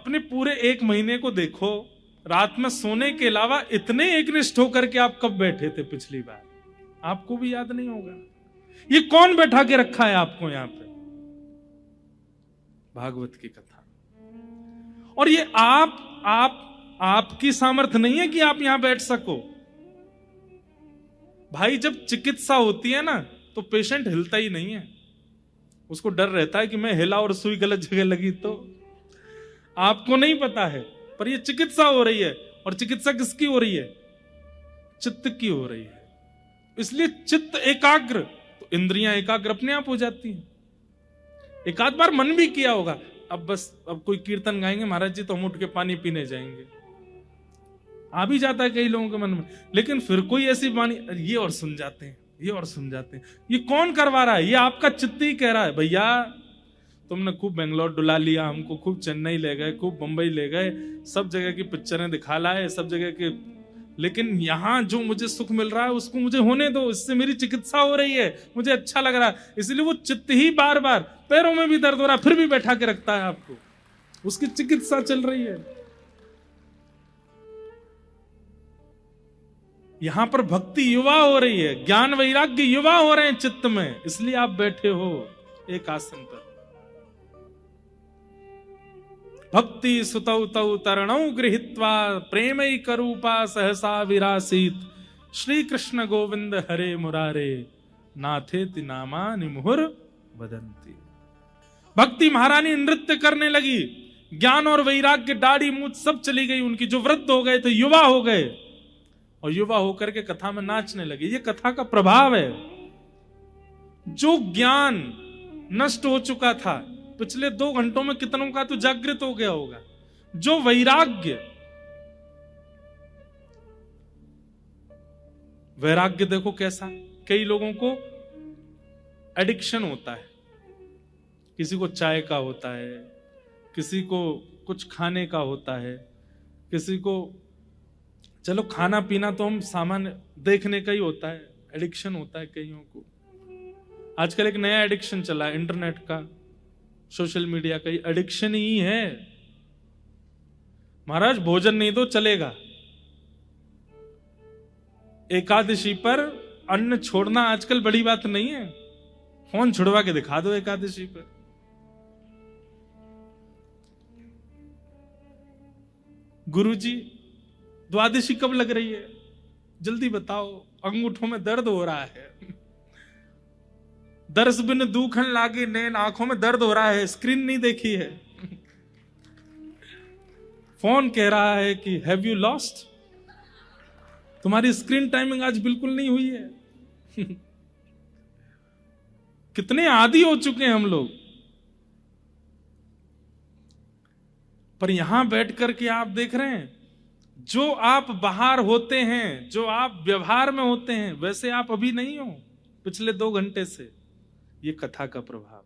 अपने पूरे एक महीने को देखो, रात में सोने के अलावा इतने एकनिष्ठ होकर के आप कब बैठे थे पिछली बार? आपको भी याद नहीं होगा। ये कौन बैठा के रखा है आपको यहां पे? भागवत की कथा। और ये आपकी सामर्थ्य नहीं है कि आप यहां बैठ सको। भाई जब चिकित्सा होती है ना तो पेशेंट हिलता ही नहीं है, उसको डर रहता है कि मैं हिला और सुई गलत जगह लगी तो। आपको नहीं पता है, पर ये चिकित्सा हो रही है। और चिकित्सा किसकी हो रही है? चित्त की हो रही है। इसलिए चित्त एकाग्र तो इंद्रियां एकाग्र अपने आप हो जाती हैं। एक आध बार मन भी किया होगा, अब कोई कीर्तन गाएंगे महाराज जी तो हम उठ के पानी पीने जाएंगे, आ भी जाता है कई लोगों के मन में। लेकिन फिर कोई ऐसी वाणी, ये और सुन जाते हैं, ये और सुन जाते हैं। ये कौन करवा रहा है? ये आपका चित्त ही कह रहा है, भैया तुमने खूब बेंगलोर डुला लिया हमको, खूब चेन्नई ले गए, खूब बंबई ले गए, सब जगह की पिक्चरें दिखा लाए, सब जगह के, लेकिन यहां जो मुझे सुख मिल रहा है उसको मुझे होने दो, इससे मेरी चिकित्सा हो रही है, मुझे अच्छा लग रहा है। इसलिए वो चित्त ही बार बार, पैरों में भी दर्द हो रहा है फिर भी बैठा के रखता है आपको, उसकी चिकित्सा चल रही है। यहां पर भक्ति युवा हो रही है, ज्ञान वैराग्य युवा हो रहे हैं चित्त में, इसलिए आप बैठे हो एक आसन पर। भक्ति सुतौ तौ तरणौ गृहीत्वा प्रेमैक रूपा सहसा विरासीत श्री कृष्ण गोविंद हरे मुरारे नाथेति नामानि मुहुर वदन्ति। भक्ति महारानी नृत्य करने लगी, ज्ञान और वैराग्य दाढ़ी मूंछ सब चली गई उनकी, जो वृद्ध हो गए थे युवा हो गए, और युवा होकर के कथा में नाचने लगे। ये कथा का प्रभाव है। जो ज्ञान नष्ट हो चुका था पिछले 2 घंटों में कितनों का तो जागृत हो गया होगा। जो वैराग्य देखो कैसा, कई लोगों को एडिक्शन होता है, किसी को चाय का होता है, किसी को कुछ खाने का होता है, किसी को चलो खाना पीना तो हम सामान्य देखने का ही होता है, एडिक्शन होता है कईयों को। आजकल एक नया एडिक्शन चला है इंटरनेट का, सोशल मीडिया का, ही एडिक्शन ही है। महाराज भोजन नहीं तो चलेगा, एकादशी पर अन्न छोड़ना आजकल बड़ी बात नहीं है, फोन छुड़वा के दिखा दो एकादशी पर। गुरुजी द्वादशी कब लग रही है, जल्दी बताओ, अंगूठों में दर्द हो रहा है, दर्श बिन दूखन लागे नैन, आंखों में दर्द हो रहा है, स्क्रीन नहीं देखी है। फोन कह रहा है कि हैव यू लॉस्ट, तुम्हारी स्क्रीन टाइमिंग आज बिल्कुल नहीं हुई है। कितने आदी हो चुके हैं हम लोग। पर यहां बैठ करके आप देख रहे हैं, जो आप बाहर होते हैं, जो आप व्यवहार में होते हैं, वैसे आप अभी नहीं हो पिछले 2 घंटे से। ये कथा का प्रभाव।